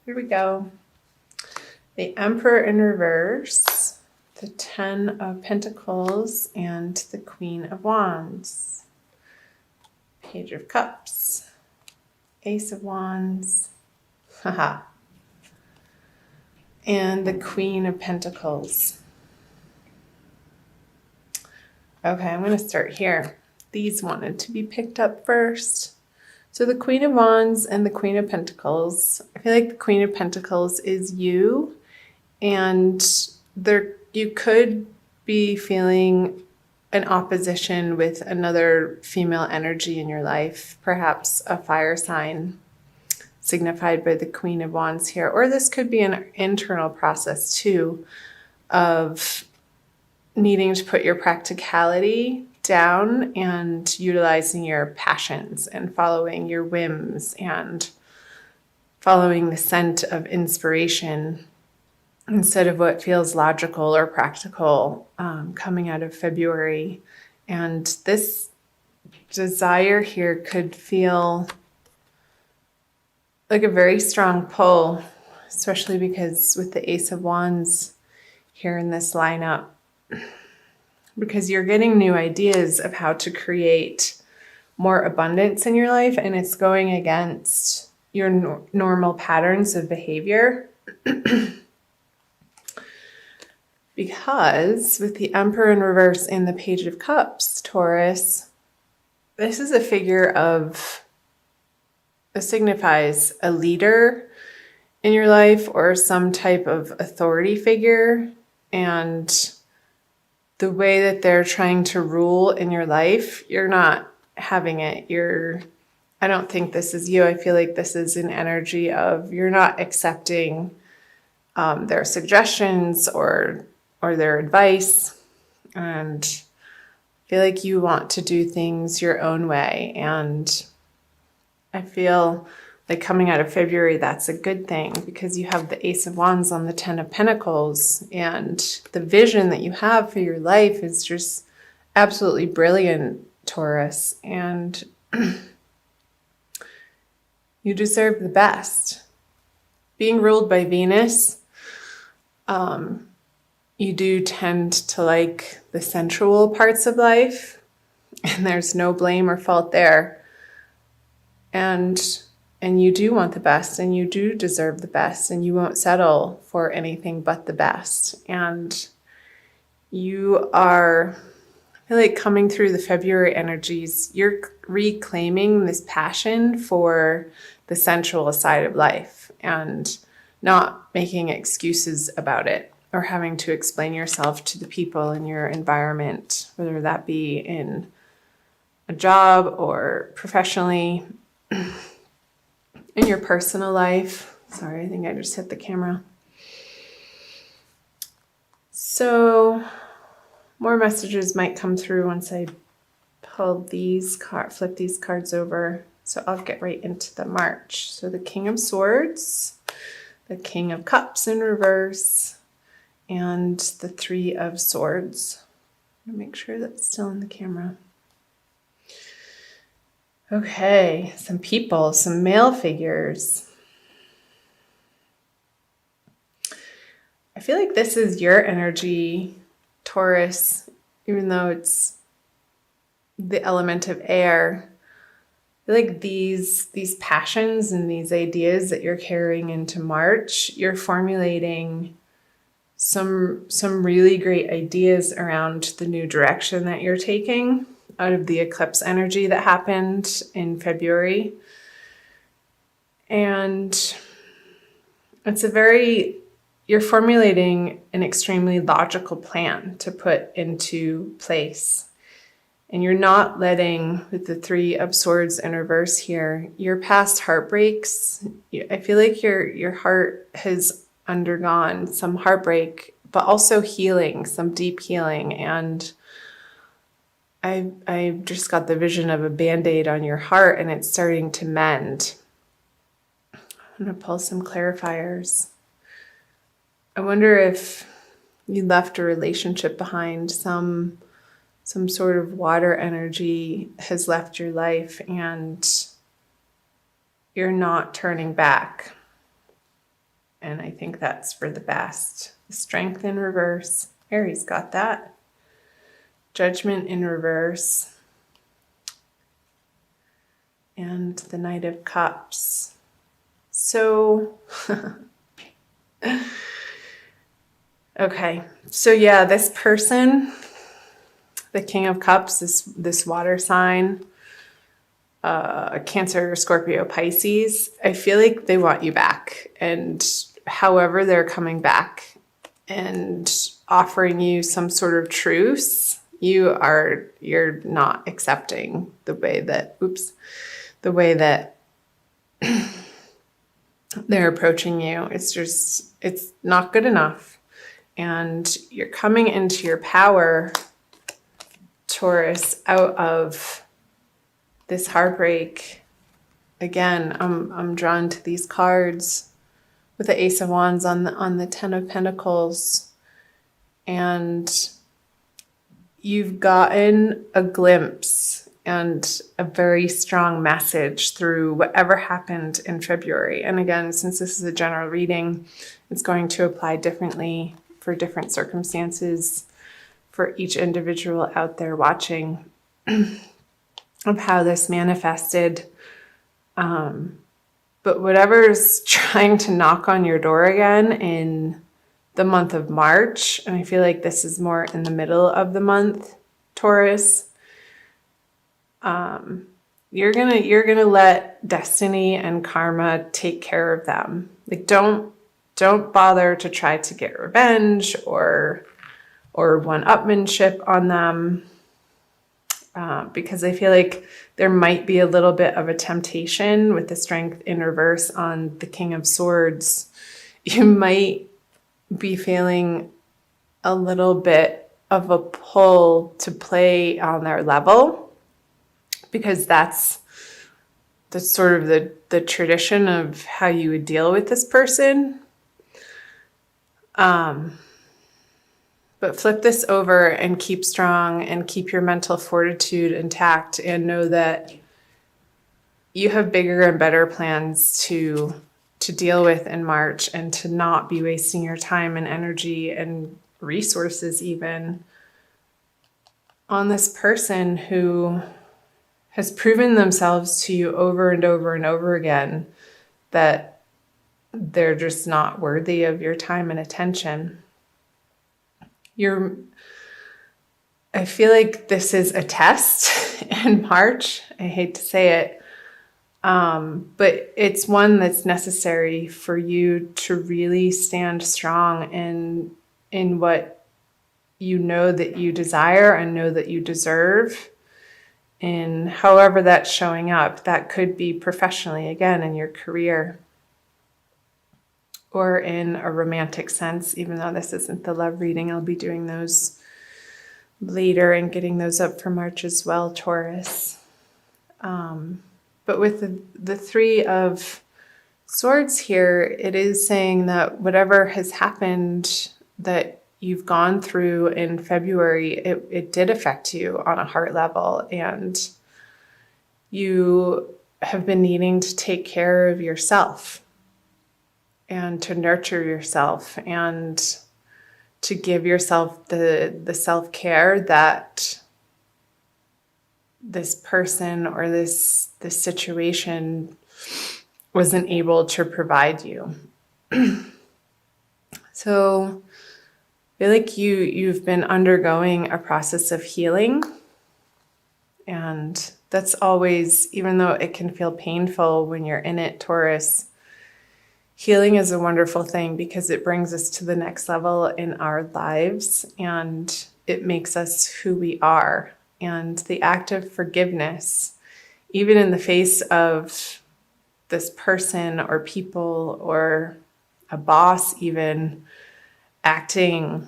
Here we go. The Emperor in reverse, the Ten of Pentacles, and the Queen of Wands. Page of Cups, Ace of Wands, haha, and the Queen of Pentacles. Okay, I'm going to start here. These wanted to be picked up first. So the Queen of Wands and the Queen of Pentacles. I feel like the Queen of Pentacles is you, and you could be feeling an opposition with another female energy in your life, perhaps a fire sign signified by the Queen of Wands here. Or this could be an internal process too of needing to put your practicality down and utilizing your passions and following your whims and following the scent of inspiration instead of what feels logical or practical coming out of February. And this desire here could feel like a very strong pull, especially because with the Ace of Wands here in this lineup, because you're getting new ideas of how to create more abundance in your life, and it's going against your normal patterns of behavior. Because with the Emperor in reverse and the Page of Cups, Taurus, this is a figure of, it signifies a leader in your life or some type of authority figure, and the way that they're trying to rule in your life, you're not having it. I don't think this is you. I feel like this is an energy of you're not accepting their suggestions or their advice, and I feel like you want to do things your own way. And I feel like coming out of February, that's a good thing because you have the Ace of Wands on the Ten of Pentacles, and the vision that you have for your life is just absolutely brilliant, Taurus, and you deserve the best. Being ruled by Venus, you do tend to like the sensual parts of life, and there's no blame or fault there. And you do want the best, and you do deserve the best, and you won't settle for anything but the best. And you are, I feel like coming through the February energies, you're reclaiming this passion for the sensual side of life and not making excuses about it or having to explain yourself to the people in your environment, whether that be in a job or professionally. In your personal life. Sorry, I think I just hit the camera. So more messages might come through once I flip these cards over. So I'll get right into the March. So the King of Swords, the King of Cups in reverse, and the Three of Swords. I'm gonna make sure that's still in the camera. Okay, some people, some male figures. I feel like this is your energy, Taurus, even though it's the element of air. I feel like these passions and these ideas that you're carrying into March, you're formulating some really great ideas around the new direction that you're taking out of the eclipse energy that happened in February. And you're formulating an extremely logical plan to put into place. And you're not letting, with the Three of Swords in reverse here, your past heartbreaks. I feel like your heart has undergone some heartbreak, but also healing, some deep healing. And I just got the vision of a Band-Aid on your heart, and it's starting to mend. I'm going to pull some clarifiers. I wonder if you left a relationship behind, some sort of water energy has left your life, and you're not turning back. And I think that's for the best. Strength in reverse. Aries got that. Judgment in reverse. And the Knight of Cups. So, okay. So yeah, this person, the King of Cups, this water sign, Cancer, Scorpio, Pisces, I feel like they want you back. And however they're coming back and offering you some sort of truce, you're not accepting the way that they're approaching you. It's not good enough. And you're coming into your power, Taurus, out of this heartbreak. Again, I'm drawn to these cards with the Ace of Wands on the Ten of Pentacles. And you've gotten a glimpse and a very strong message through whatever happened in February. And again, since this is a general reading, it's going to apply differently for different circumstances for each individual out there watching of how this manifested. But whatever's trying to knock on your door again in the month of March, and I feel like this is more in the middle of the month, Taurus, you're gonna let destiny and karma take care of them. Like don't bother to try to get revenge or one-upmanship on them, because I feel like there might be a little bit of a temptation with the Strength in reverse on the King of Swords. You might be feeling a little bit of a pull to play on their level, because that's sort of the tradition of how you would deal with this person. But flip this over and keep strong and keep your mental fortitude intact, and know that you have bigger and better plans to deal with in March, and to not be wasting your time and energy and resources even on this person who has proven themselves to you over and over and over again that they're just not worthy of your time and attention. I feel like this is a test in March. I hate to say it, but it's one that's necessary for you to really stand strong in what you know that you desire and know that you deserve. And however that's showing up, that could be professionally, again, in your career, or in a romantic sense. Even though this isn't the love reading, I'll be doing those later and getting those up for March as well, Taurus. But with the Three of Swords here, it is saying that whatever has happened that you've gone through in February, it did affect you on a heart level, and you have been needing to take care of yourself and to nurture yourself and to give yourself the self-care that this person or this situation wasn't able to provide you. So I feel like you've been undergoing a process of healing, and that's always, even though it can feel painful when you're in it, Taurus, healing is a wonderful thing because it brings us to the next level in our lives, and it makes us who we are. And the act of forgiveness, even in the face of this person or people or a boss even acting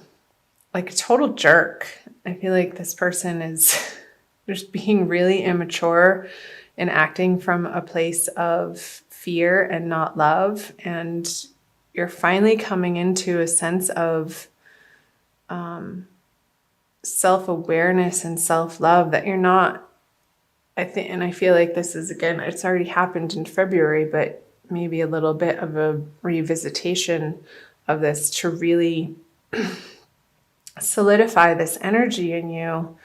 like a total jerk. I feel like this person is just being really immature and acting from a place of fear and not love. And you're finally coming into a sense of self-awareness and self-love that you're not, I think, and I feel like this is, again, it's already happened in February, but maybe a little bit of a revisitation of this to really solidify this energy in you,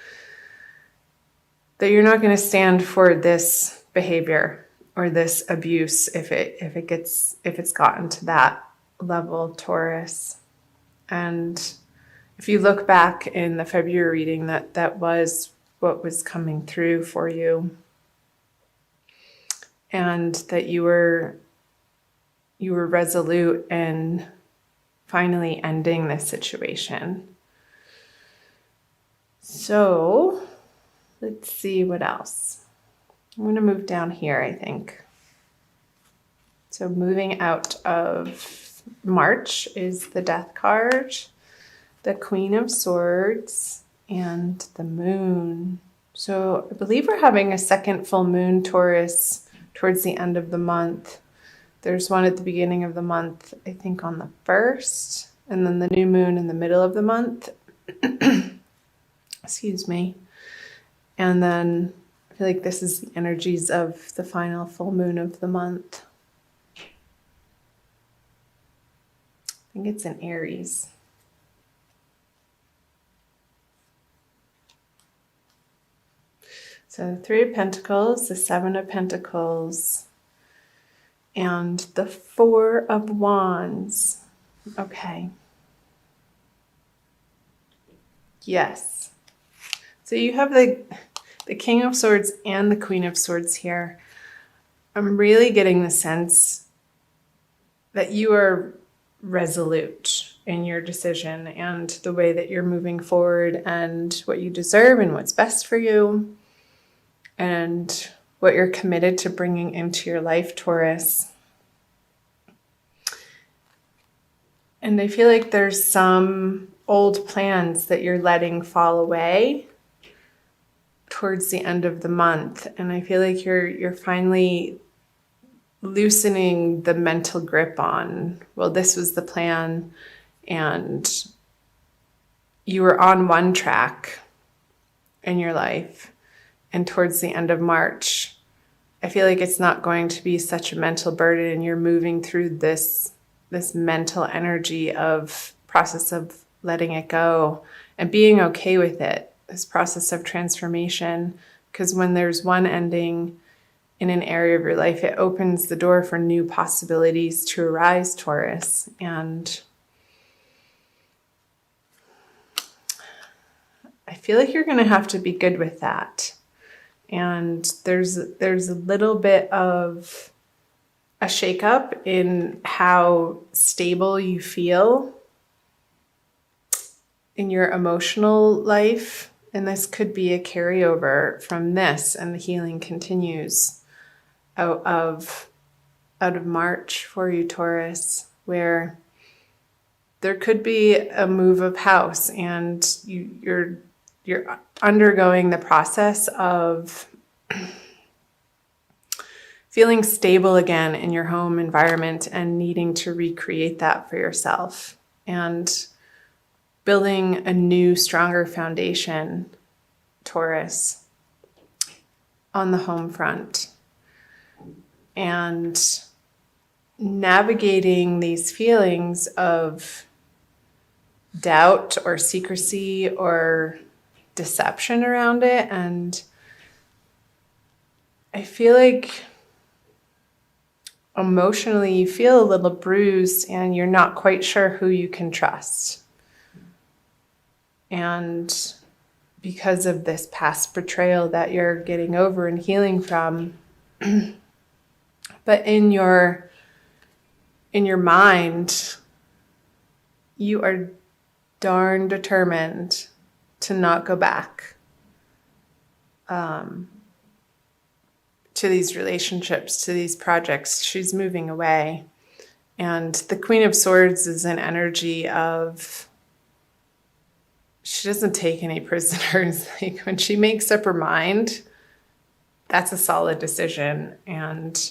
that you're not going to stand for this behavior or this abuse if it's gotten to that level, Taurus. And if you look back in the February reading, that was what was coming through for you, and that you were resolute in finally ending this situation. So let's see what else. I'm going to move down here, I think. So moving out of March is the Death card, the Queen of Swords, and the Moon. So I believe we're having a second full moon, Taurus, towards the end of the month. There's one at the beginning of the month, I think on the 1st, and then the new moon in the middle of the month. Excuse me. And then I feel like this is the energies of the final full moon of the month. I think it's in Aries. So 3 of Pentacles, the 7 of Pentacles, and the 4 of Wands. Okay. Yes. So you have the King of Swords and the Queen of Swords here. I'm really getting the sense that you are resolute in your decision and the way that you're moving forward and what you deserve and what's best for you and what you're committed to bringing into your life, Taurus. And I feel like there's some old plans that you're letting fall away towards the end of the month. And I feel like you're finally loosening the mental grip on, well, this was the plan, and you were on one track in your life. And towards the end of March, I feel like it's not going to be such a mental burden, and you're moving through this mental energy of process of letting it go and being okay with it, this process of transformation. Because when there's one ending in an area of your life, it opens the door for new possibilities to arise, Taurus. And I feel like you're going to have to be good with that. And there's a little bit of a shakeup in how stable you feel in your emotional life. And this could be a carryover from this, and the healing continues out of March for you, Taurus, where there could be a move of house, and you're undergoing the process of feeling stable again in your home environment and needing to recreate that for yourself and building a new, stronger foundation, Taurus, on the home front. And navigating these feelings of doubt or secrecy or deception around it. And I feel like emotionally you feel a little bruised and you're not quite sure who you can trust. And because of this past betrayal that you're getting over and healing from, but in your mind, you are darn determined to not go back to these relationships, to these projects. She's moving away. And the Queen of Swords is an energy of, she doesn't take any prisoners. Like when she makes up her mind, that's a solid decision. And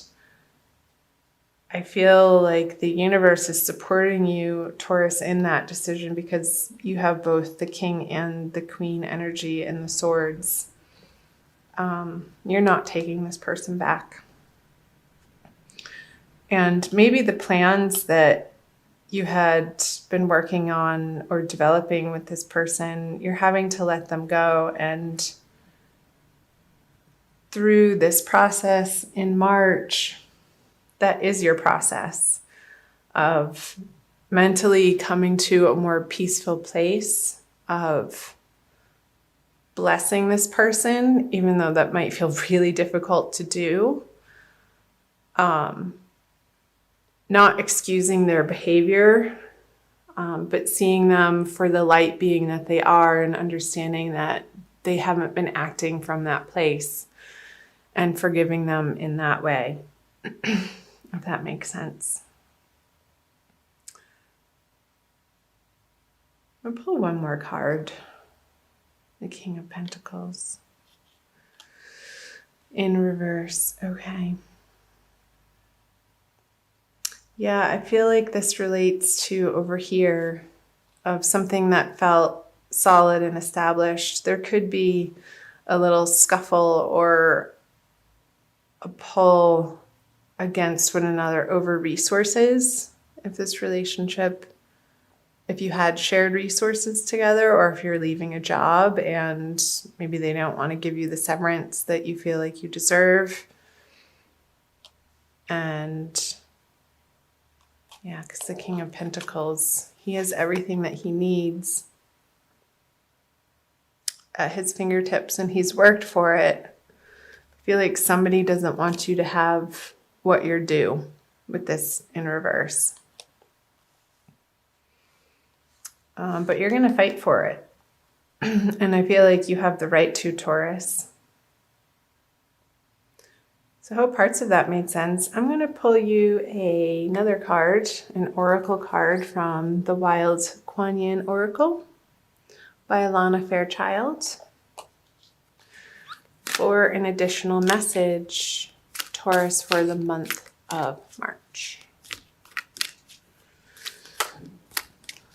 I feel like the universe is supporting you, Taurus, in that decision, because you have both the King and the Queen energy in the swords. You're not taking this person back. And maybe the plans that you had been working on or developing with this person, you're having to let them go. And through this process in March, that is your process of mentally coming to a more peaceful place of blessing this person, even though that might feel really difficult to do. Not excusing their behavior, but seeing them for the light being that they are, and understanding that they haven't been acting from that place, and forgiving them in that way, if that makes sense. I'll pull one more card. The King of Pentacles. In reverse. Okay. Yeah, I feel like this relates to over here of something that felt solid and established. There could be a little scuffle or a pull against one another over resources. If this relationship, if you had shared resources together, or if you're leaving a job and maybe they don't want to give you the severance that you feel like you deserve. And yeah, because the King of Pentacles, he has everything that he needs at his fingertips and he's worked for it. I feel like somebody doesn't want you to have what you're due with this in reverse. But you're going to fight for it. And I feel like you have the right to, Taurus. So I hope parts of that made sense. I'm going to pull you another card, an oracle card from the Wild Kuan Yin Oracle by Alana Fairchild for an additional message, Taurus, for the month of March.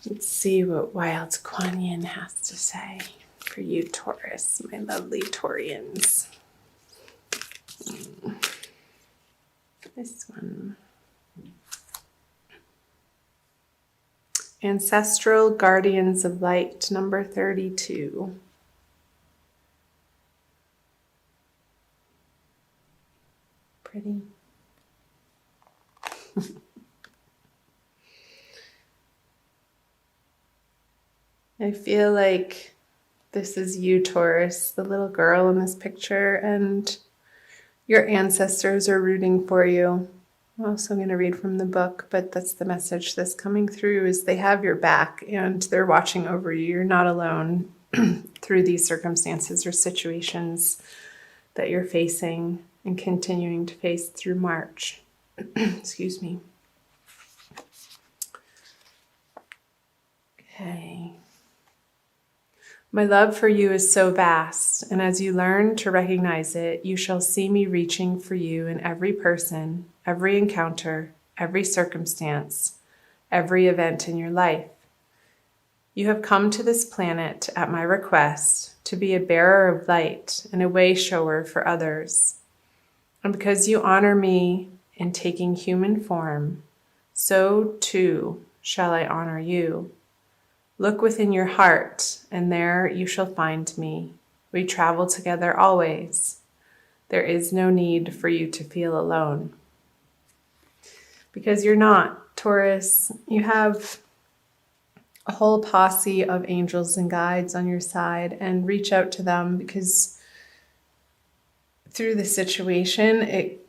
Let's see what Wild Kuan Yin has to say for you, Taurus, my lovely Taurians. This one. Ancestral Guardians of Light, number 32. Pretty. I feel like this is you, Taurus, the little girl in this picture, and your ancestors are rooting for you. I'm also going to read from the book, but that's the message that's coming through, is they have your back and they're watching over you. You're not alone through these circumstances or situations that you're facing and continuing to face through March. Excuse me. Okay. My love for you is so vast, and as you learn to recognize it, you shall see me reaching for you in every person, every encounter, every circumstance, every event in your life. You have come to this planet at my request to be a bearer of light and a way shower for others. And because you honor me in taking human form, so too shall I honor you. Look within your heart, and there you shall find me. We travel together always. There is no need for you to feel alone. Because you're not, Taurus. You have a whole posse of angels and guides on your side, and reach out to them, because through the situation,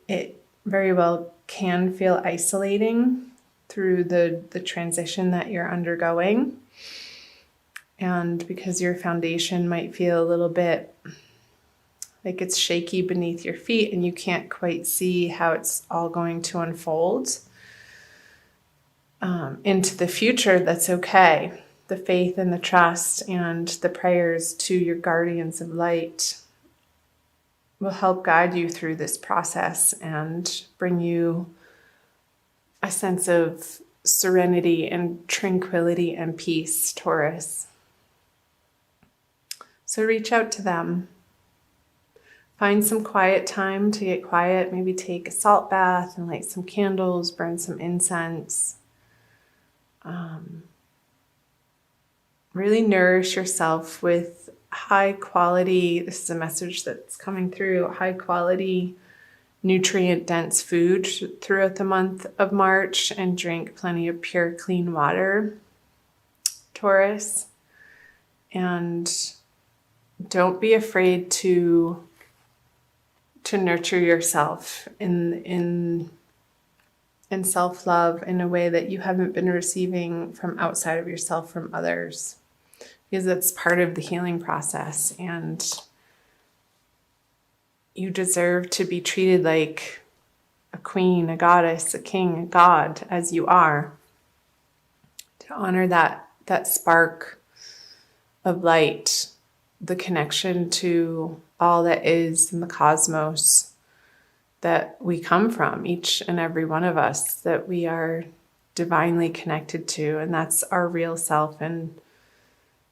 it very well can feel isolating through the transition that you're undergoing. And because your foundation might feel a little bit like it's shaky beneath your feet and you can't quite see how it's all going to unfold into the future, that's okay. The faith and the trust and the prayers to your guardians of light will help guide you through this process and bring you a sense of serenity and tranquility and peace, Taurus. So reach out to them. Find some quiet time to get quiet. Maybe take a salt bath and light some candles, burn some incense. Really nourish yourself with high quality, this is a message that's coming through, high quality, nutrient dense food throughout the month of March, and drink plenty of pure, clean water, Taurus. And don't be afraid to nurture yourself in self-love in a way that you haven't been receiving from outside of yourself, from others, because that's part of the healing process. And you deserve to be treated like a queen, a goddess, a king, a god, as you are, to honor that spark of light, the connection to all that is in the cosmos that we come from, each and every one of us, that we are divinely connected to, and that's our real self. And